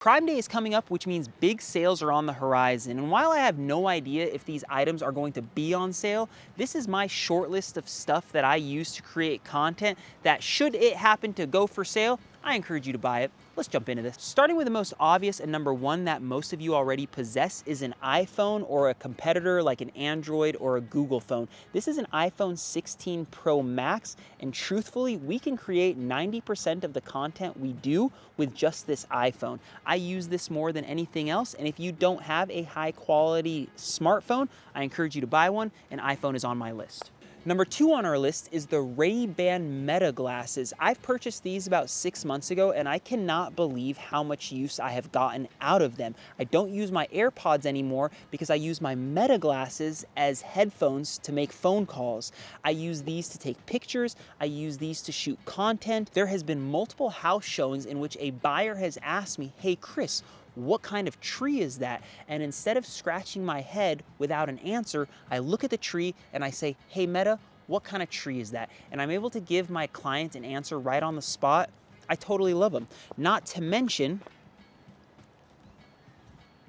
Prime Day is coming up, which means big sales are on the horizon. And while I have no idea if these items are going to be on sale, this is my short list of stuff that I use to create content that, should it happen to go for sale, I encourage you to buy it. Let's jump into this. Starting with the most obvious and number one that most of you already possess is an iPhone or a competitor like an Android or a Google phone. This is an iPhone 16 Pro Max, and truthfully, we can create 90% of the content we do with just this iPhone. I use this more than anything else, and if you don't have a high quality smartphone, I encourage you to buy one. An iPhone is on my list. Number two on our list is the Ray-Ban Meta glasses. I've purchased these about 6 months ago, and I cannot believe how much use I have gotten out of them. I don't use my AirPods anymore because I use my Meta glasses as headphones to make phone calls. I use these to take pictures. I use these to shoot content. There has been multiple house showings in which a buyer has asked me, "Hey Chris, what kind of tree is that?" And instead of scratching my head without an answer, I look at the tree and I say, "Hey Meta, what kind of tree is that?" And I'm able to give my client an answer right on the spot. I totally love them. Not to mention,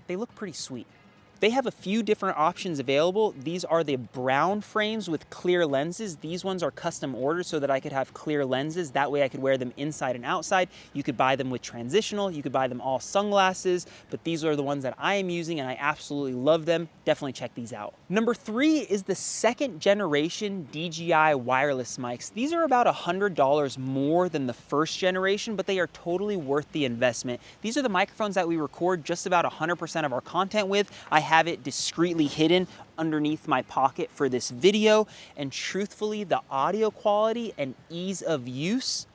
they look pretty sweet. They have a few different options available. These are the brown frames with clear lenses. These ones are custom ordered so that I could have clear lenses. That way I could wear them inside and outside. You could buy them with transitional. You could buy them all sunglasses, but these are the ones that I am using and I absolutely love them. Definitely check these out. Number three is the second generation DJI wireless mics. These are about $100 more than the first generation, but they are totally worth the investment. These are the microphones that we record just about 100% of our content with. I have it discreetly hidden underneath my pocket for this video, and truthfully, the audio quality and ease of use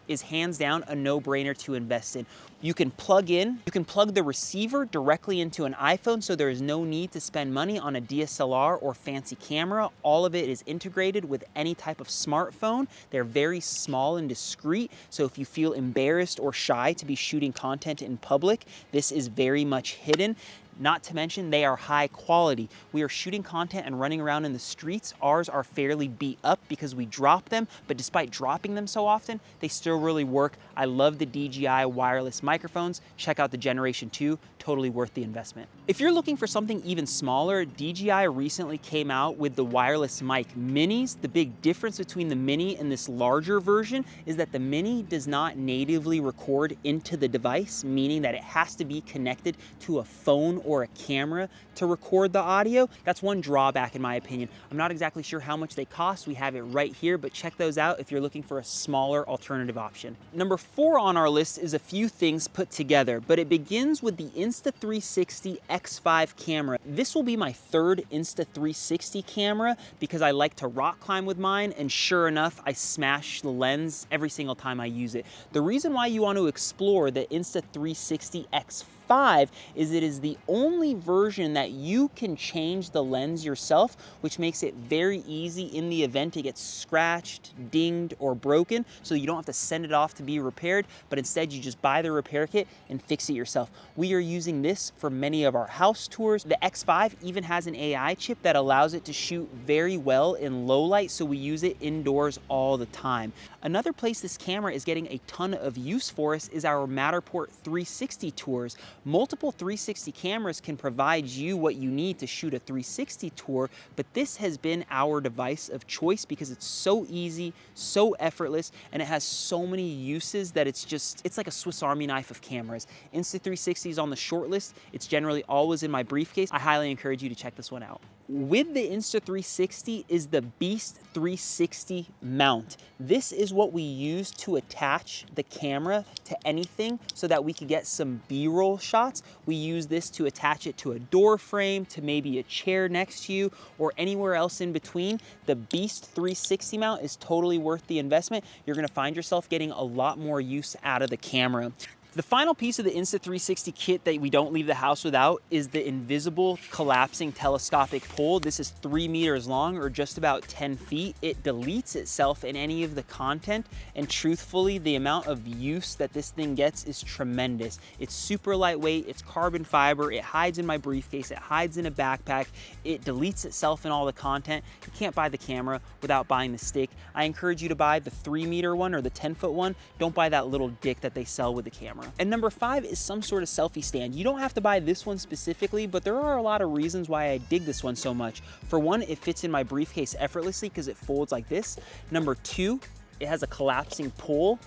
is hands down a no-brainer to invest in. You can plug the receiver directly into an iPhone, so there is no need to spend money on a DSLR or fancy camera. All of it is integrated with any type of smartphone. They're very small and discreet, so if you feel embarrassed or shy to be shooting content in public, this is very much hidden. Not to mention, they are high quality. We are shooting content and running around in the streets. Ours are fairly beat up because we drop them, but despite dropping them so often, they still really work. I love the DJI wireless microphones. Check out the Generation 2, totally worth the investment. If you're looking for something even smaller, DJI recently came out with the wireless mic minis. The big difference between the mini and this larger version is that the mini does not natively record into the device, meaning that it has to be connected to a phone or a camera to record the audio. That's one drawback in my opinion. I'm not exactly sure how much they cost. We have it right here, but check those out if you're looking for a smaller alternative option. Number four on our list is a few things put together, but it begins with the Insta360 X5 camera. This will be my third Insta360 camera because I like to rock climb with mine, and sure enough, I smash the lens every single time I use it. The reason why you want to explore the Insta360 X5 is it is the only version that you can change the lens yourself, which makes it very easy in the event it gets scratched, dinged, or broken, so you don't have to send it off to be repaired, but instead you just buy the repair kit and fix it yourself. We are using this for many of our house tours. The X5 even has an AI chip that allows it to shoot very well in low light, so we use it indoors all the time. Another place this camera is getting a ton of use for us is our Matterport 360 tours. Multiple 360 cameras can provide you what you need to shoot a 360 tour, but this has been our device of choice because it's so easy, so effortless, and it has so many uses that it's like a Swiss Army knife of cameras. Insta360 is on the short list. It's generally always in my briefcase. I highly encourage you to check this one out. With the Insta360 is the Beast 360 mount. This is what we use to attach the camera to anything so that we can get some B-roll shots. We use this to attach it to a door frame, to maybe a chair next to you, or anywhere else in between. The Beast 360 mount is totally worth the investment. You're gonna find yourself getting a lot more use out of the camera. The final piece of the Insta360 kit that we don't leave the house without is the invisible collapsing telescopic pole. This is 3 meters long, or just about 10 feet. It deletes itself in any of the content, and truthfully, the amount of use that this thing gets is tremendous. It's super lightweight, it's carbon fiber, it hides in my briefcase, it hides in a backpack, it deletes itself in all the content. You can't buy the camera without buying the stick. I encourage you to buy the 3 meter one or the 10-foot one. Don't buy that little dick that they sell with the camera. camera. And number 5 is some sort of selfie stand. You don't have to buy this one specifically, but there are a lot of reasons why I dig this one so much. For one, it fits in my briefcase effortlessly because it folds like this. Number 2, it has a collapsing pole,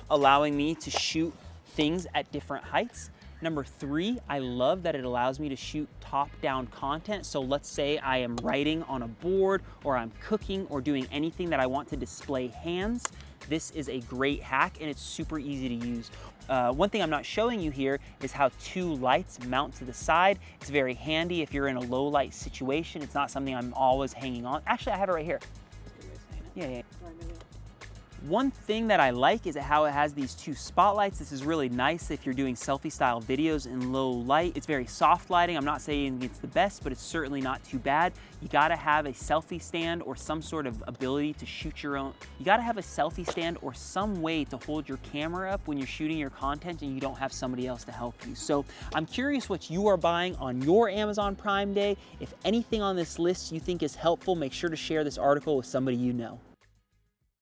allowing me to shoot things at different heights. Number 3, I love that it allows me to shoot top-down content. So let's say I am writing on a board, or I'm cooking, or doing anything that I want to display hands. This is a great hack, and it's super easy to use. One thing I'm not showing you here is how 2 lights mount to the side. It's very handy if you're in a low light situation. It's not something I'm always hanging on. Actually, I have it right here. Yeah. One thing that I like is how it has these 2 spotlights. This is really nice if you're doing selfie style videos in low light. It's very soft lighting. I'm not saying it's the best, but it's certainly not too bad. You gotta have a selfie stand or some sort of ability to shoot your own. You gotta have a selfie stand or some way to hold your camera up when you're shooting your content and you don't have somebody else to help you. So I'm curious what you are buying on your Amazon Prime Day. If anything on this list you think is helpful, make sure to share this article with somebody you know.